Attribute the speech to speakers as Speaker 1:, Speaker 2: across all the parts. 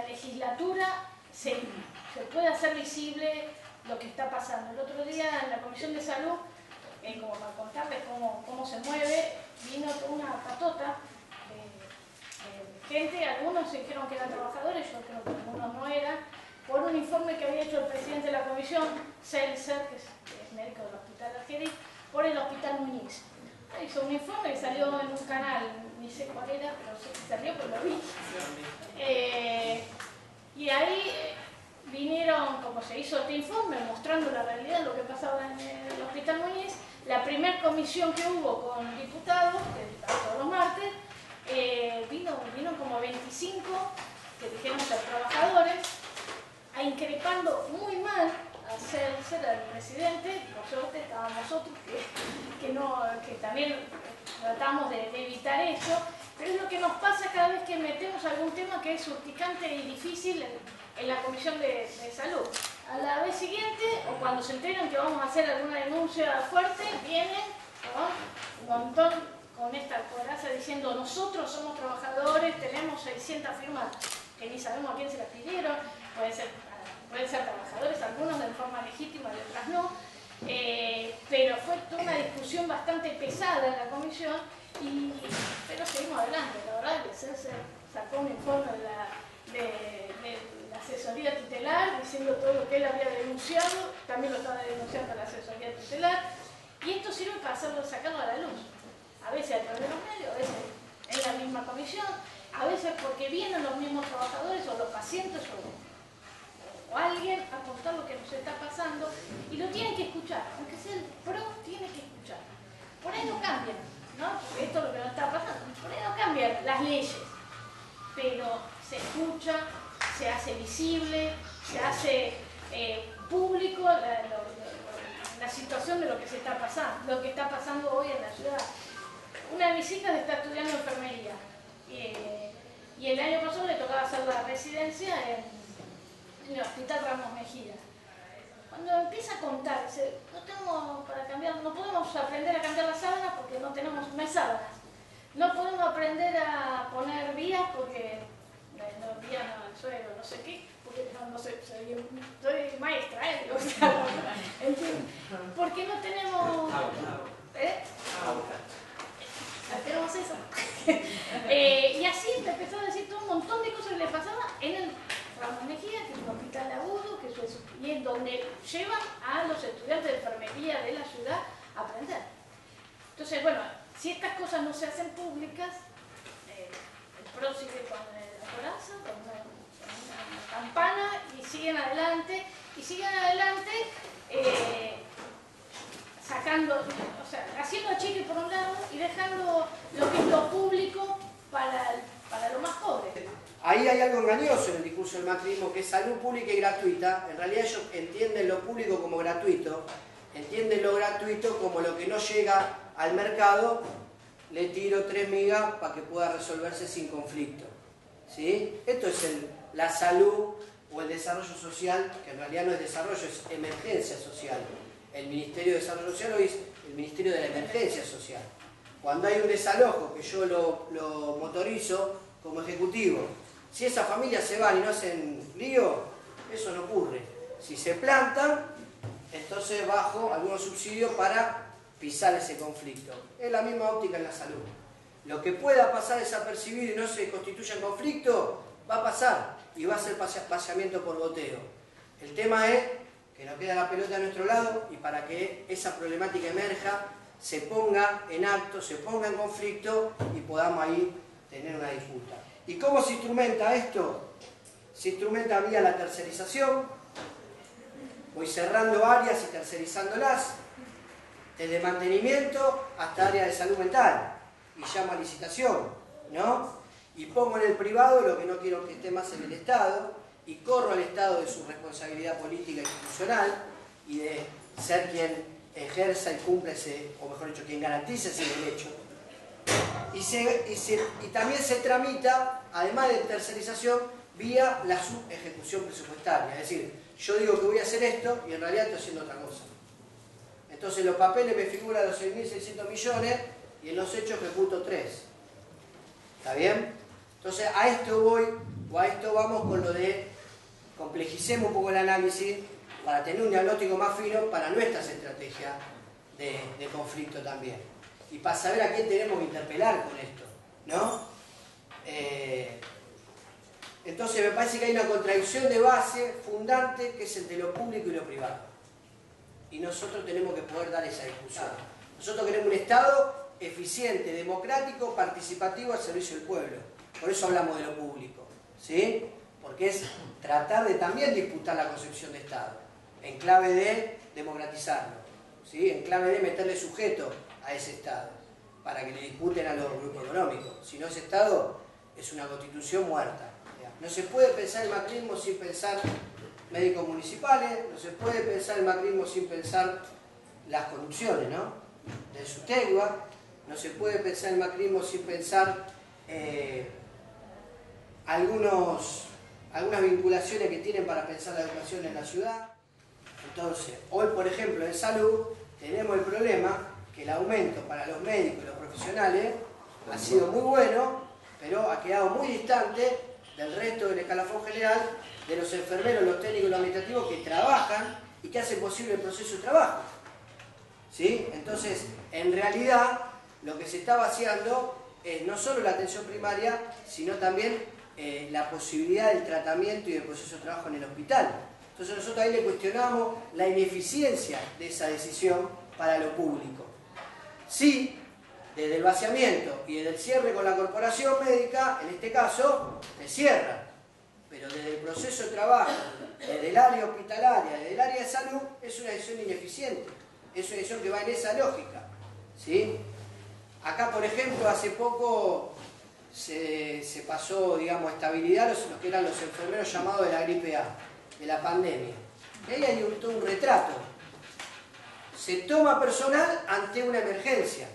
Speaker 1: la legislatura se puede hacer visible lo que está pasando. El otro día en la Comisión de Salud, como para contarles cómo se mueve, vino toda una patota de gente, algunos se dijeron que eran trabajadores, yo creo que algunos no eran, por un informe que había hecho el presidente de la comisión, Seltzer, que es médico del Hospital Argerich, por el Hospital Muñiz. Hizo un informe que salió en un canal, ni sé cuál era, pero sé que salió, pues lo vi. Y ahí vinieron, como se hizo este informe, mostrando la realidad de lo que pasaba en el Hospital Muñiz. La primera comisión que hubo con diputados, que todos los martes, vino como 25 que dijeron ser trabajadores, increpando muy mal a Seltzer, al presidente. Por suerte estábamos nosotros que también tratamos de evitar eso, pero es lo que nos pasa cada vez que metemos algún tema que es urticante y difícil en la Comisión de Salud. A la vez siguiente, o cuando se enteran que vamos a hacer alguna denuncia fuerte, vienen, ¿no?, un montón con esta coraza diciendo nosotros somos trabajadores, tenemos 600 firmas que ni sabemos a quién se las pidieron, pueden ser trabajadores, algunos de forma legítima y otras no, pero fue toda una discusión bastante pesada en la comisión, pero seguimos adelante. La verdad que se sacó un informe de la asesoría tutelar diciendo todo lo que él había denunciado, también lo estaba denunciando la asesoría tutelar, y esto sirve para sacarlo a la luz. A veces a través de los medios, a veces en la misma comisión, a veces porque vienen los mismos trabajadores o los pacientes o alguien a contar lo que nos está pasando y lo tienen que escuchar, aunque sea el PRO, tiene que escuchar. Por ahí no cambian, ¿no? Porque esto es lo que nos está pasando, por ahí no cambian las leyes, pero se escucha, se hace visible, se hace público la situación de lo que se está pasando, lo que está pasando hoy en la ciudad. Una de mis hijas está estudiando enfermería y el año pasado le tocaba hacer la residencia en el Hospital Ramos Mejía. Cuando empieza a contar, dice, no tenemos para cambiar, no podemos aprender a cambiar las sábanas porque no hay sábanas. No podemos aprender a poner vías porque no, vías no, el suelo, no sé qué, porque no sé, soy maestra, o sea, en fin, porque no tenemos... Tenemos eso. Y así te empezó a decir todo un montón de cosas que le pasaba en el Ramos Mejía, que es un hospital agudo, y en donde llevan a los estudiantes de enfermería de la ciudad a aprender. Entonces, bueno, si estas cosas no se hacen públicas, el PRO sigue con la coraza, con una campana, y siguen adelante, sacando, o sea, haciendo achique por un lado y dejando lo que es lo público para lo más pobre.
Speaker 2: Ahí hay algo engañoso en el discurso del macrismo, que es salud pública y gratuita. En realidad ellos entienden lo público como gratuito, entienden lo gratuito como lo que no llega al mercado, le tiro 3 migas para que pueda resolverse sin conflicto. ¿Sí? Esto es la salud o el desarrollo social, que en realidad no es desarrollo, es emergencia social. El Ministerio de Desarrollo Social hoy es el Ministerio de la Emergencia Social. Cuando hay un desalojo, que yo lo motorizo como ejecutivo, si esas familias se van y no hacen lío, eso no ocurre. Si se plantan, entonces bajo algunos subsidios para pisar ese conflicto. Es la misma óptica en la salud. Lo que pueda pasar desapercibido y no se constituya en conflicto, va a pasar y va a ser paseamiento por goteo. El tema es que nos queda la pelota a nuestro lado y para que esa problemática emerja, se ponga en acto, se ponga en conflicto y podamos ahí tener una disputa. ¿Y cómo se instrumenta esto? Se instrumenta vía la tercerización. Voy cerrando áreas y tercerizándolas, desde mantenimiento hasta áreas de salud mental, y llamo a licitación, ¿no? Y pongo en el privado lo que no quiero que esté más en el Estado, y corro al Estado de su responsabilidad política e institucional, y de ser quien ejerza y cumpla ese, o mejor dicho, quien garantiza ese derecho. Y también se tramita, además de tercerización, vía la subejecución presupuestaria. Es decir, yo digo que voy a hacer esto y en realidad estoy haciendo otra cosa. Entonces los papeles me figuran los 6.600 millones y en los hechos ejecuto 3. ¿Está bien? Entonces a esto voy, o a esto vamos con lo de complejicemos un poco el análisis para tener un diagnóstico más fino para nuestras estrategias de conflicto también. Y para saber a quién tenemos que interpelar con esto, ¿no? Entonces me parece que hay una contradicción de base fundante que es entre lo público y lo privado. Y nosotros tenemos que poder dar esa discusión. Nosotros queremos un Estado eficiente, democrático, participativo al servicio del pueblo. Por eso hablamos de lo público, ¿sí? Porque es tratar de también disputar la concepción de Estado, en clave de democratizarlo, ¿sí? En clave de meterle sujeto a ese Estado, para que le disputen a los grupos económicos. Si no, ese Estado es una constitución muerta. No se puede pensar el macrismo sin pensar médicos municipales, no se puede pensar el macrismo sin pensar las corrupciones, ¿no? De Sutegua, no se puede pensar el macrismo sin pensar algunas vinculaciones que tienen para pensar la educación en la ciudad. Entonces, hoy por ejemplo en salud tenemos el problema que el aumento para los médicos y los profesionales ha sido muy bueno, pero ha quedado muy distante del resto del escalafón general, de los enfermeros, los técnicos y los administrativos que trabajan y que hacen posible el proceso de trabajo, ¿sí? Entonces, en realidad, lo que se está vaciando es no solo la atención primaria, sino también la posibilidad del tratamiento y del proceso de trabajo en el hospital. Entonces nosotros ahí le cuestionamos la ineficiencia de esa decisión para lo público. Sí, desde el vaciamiento y desde el cierre con la corporación médica, en este caso, se cierra. Pero desde el proceso de trabajo, desde el área hospitalaria, desde el área de salud, es una decisión ineficiente. Es una decisión que va en esa lógica, ¿sí? Acá, por ejemplo, hace poco se pasó, digamos, a estabilidad los que eran los enfermeros llamados de la gripe A, de la pandemia. Y ahí hay todo un retrato. Se toma personal ante una emergencia.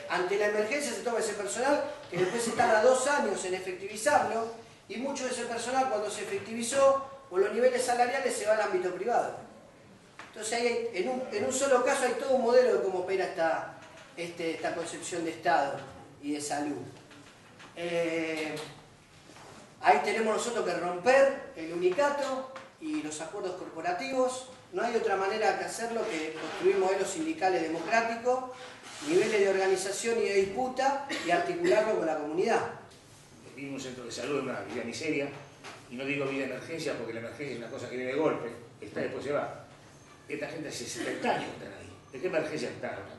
Speaker 2: Ante la emergencia se toma ese personal que después se tarda 2 años en efectivizarlo y mucho de ese personal cuando se efectivizó por los niveles salariales se va al ámbito privado. Entonces ahí en un solo caso hay todo un modelo de cómo opera esta concepción de Estado y de salud. Ahí tenemos nosotros que romper el unicato y los acuerdos corporativos. No hay otra manera de hacerlo que construir modelos sindicales democráticos, niveles de organización y de disputa y articularlo con la comunidad.
Speaker 3: Vivimos un centro de salud en una vida miseria, y no digo vida de emergencia porque la emergencia es una cosa que viene de golpe, está y después se va. Esta gente hace 70 años que están ahí. ¿De qué emergencia están hablando?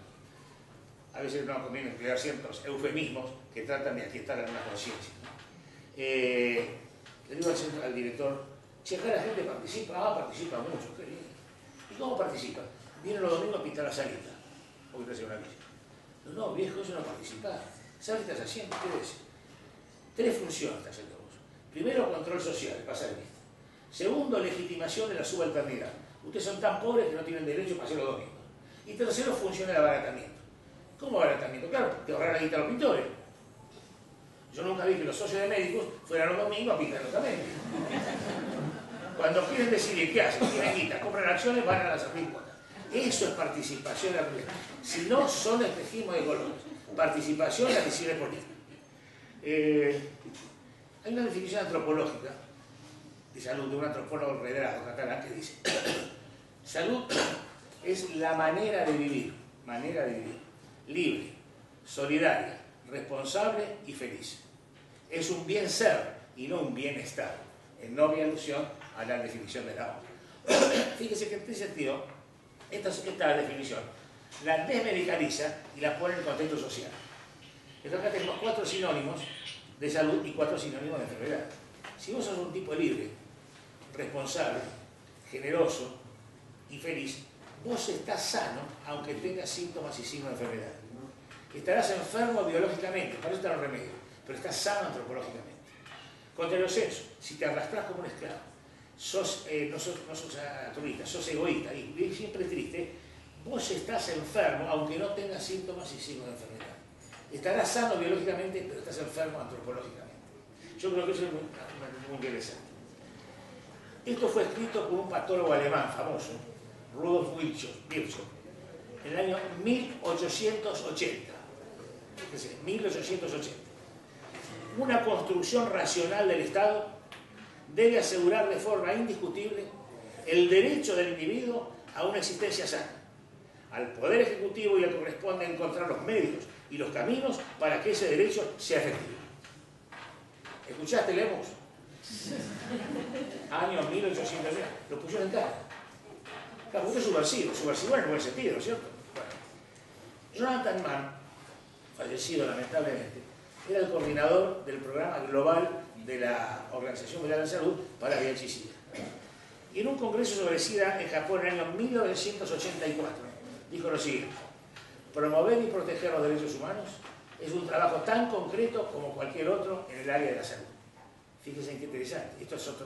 Speaker 3: A veces no conviene emplear ciertos eufemismos que tratan de aquietar alguna conciencia. Le digo al director, si acá la gente participa, participa mucho, qué bien. ¿Y cómo participa? Vienen los domingos a pintar la salita, porque te hace una villa. No, viejo, eso no participa. ¿Sabes qué estás haciendo? ¿Qué ves? 3 funciones estás haciendo vos. Primero, control social, pasar lista. Segundo, legitimación de la subalternidad. Ustedes son tan pobres que no tienen derecho para hacer los domingos. Y tercero, funciona el abaratamiento. ¿Cómo abaratamiento? Claro, te ahorrar la guita a los pintores. Yo nunca vi que los socios de médicos fueran los domingos a pintar los médicos. Cuando quieren decidir qué hacen, tienen guita, compran acciones, van a las alícuotas. Eso es participación de la comunidad. Si no, son espejismos de colores. Participación en las decisiones políticas. Hay una definición antropológica de salud de un antropólogo redrado catalán que dice: salud es la manera de vivir, libre, solidaria, responsable y feliz. Es un bien ser y no un bienestar, en novia alusión a la definición de la ONU. Fíjese que en este sentido, esta definición la desmedicaliza y la pone en el contexto social. Entonces acá tenemos 4 sinónimos de salud y 4 sinónimos de enfermedad. Si vos sos un tipo libre, responsable, generoso y feliz, vos estás sano aunque tengas síntomas y signos de enfermedad. Estarás enfermo biológicamente, para eso están los remedios, pero estás sano antropológicamente. Contrario senso, si te arrastrás como un esclavo, no sos altruista, sos egoísta y siempre triste, vos estás enfermo aunque no tengas síntomas y signos de enfermedad. Estarás sano biológicamente, pero estás enfermo antropológicamente. Yo creo que eso es muy interesante. Esto fue escrito por un patólogo alemán famoso, Rudolf Virchow, en el año 1880. Fíjense, 1880. Una construcción racional del Estado debe asegurar de forma indiscutible el derecho del individuo a una existencia sana. Al Poder Ejecutivo le corresponde encontrar los medios y los caminos para que ese derecho sea efectivo. ¿Escuchaste, Lemos? Años 1800, lo pusieron en cara. Claro, esto es subversivo en el buen sentido, ¿cierto? Bueno. Jonathan Mann, fallecido lamentablemente, era el coordinador del programa global de la Organización Mundial de la Salud para VIH y SIDA. Y en un congreso sobre SIDA en Japón en el año 1984, dijo lo siguiente: promover y proteger los derechos humanos es un trabajo tan concreto como cualquier otro en el área de la salud. Fíjense qué interesante, esto es otra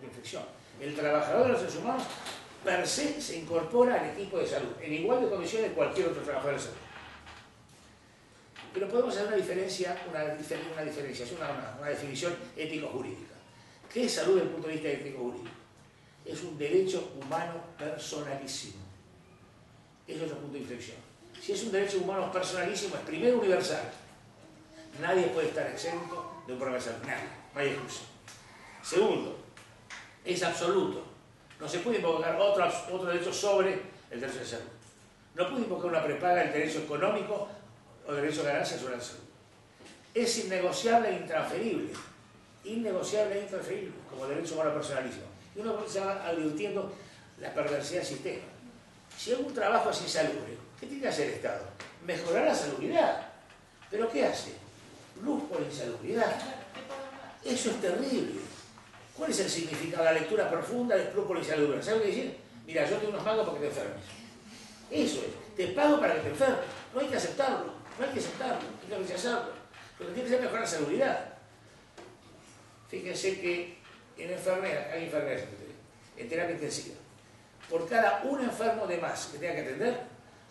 Speaker 3: inflexión. El trabajador de los derechos humanos per se se incorpora al equipo de salud, en igual de condiciones que cualquier otro trabajador de salud. Pero podemos hacer una diferenciación, una definición ético-jurídica. ¿Qué es salud desde el punto de vista ético-jurídico? Es un derecho humano personalísimo. Ese es otro punto de inflexión. Si es un derecho humano personalísimo, es primero universal. Nadie puede estar exento de un problema de salud. Nadie. No hay excusa. Segundo, es absoluto. No se puede invocar otro derecho sobre el derecho de salud. No puede invocar una prepaga el derecho económico o el derecho de ganancia sobre la salud. Es innegociable e intransferible. Innegociable e intransferible, como derecho humano personalísimo. Y uno se va advirtiendo la perversidad del sistema. Si hay un trabajo es insalubre, ¿qué tiene que hacer el Estado? Mejorar la salubridad. ¿Pero qué hace? Luz por insalubridad. Eso es terrible. ¿Cuál es el significado de la lectura profunda de Luz por insalubridad? ¿Sabes qué decir? Mira, yo te doy unos mangos para que te enfermes. Eso es. Te pago para que te enfermes. No hay que aceptarlo. No hay que aceptarlo. Hay que rechazarlo. Lo que tiene que ser mejorar la salubridad. Fíjense que en enfermeras, hay enfermeras en terapia intensiva. Por cada un enfermo de más que tenga que atender,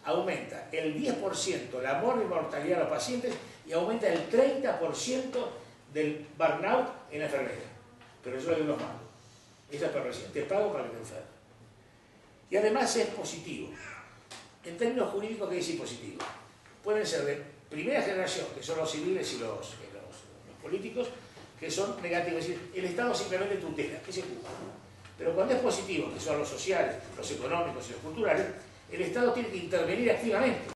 Speaker 3: aumenta el 10% la mortalidad de los pacientes y aumenta el 30% del burnout en la enfermera. Pero yo le doy unos mangos. Esa es perversión. Te pago para que te enfermes. Y además es positivo. En términos jurídicos, ¿qué dice positivo? Pueden ser de primera generación, que son los civiles y los políticos, que son negativos. Es decir, el Estado simplemente tutela, que se ocupa. Pero cuando es positivo, que son los sociales, los económicos y los culturales, el Estado tiene que intervenir activamente.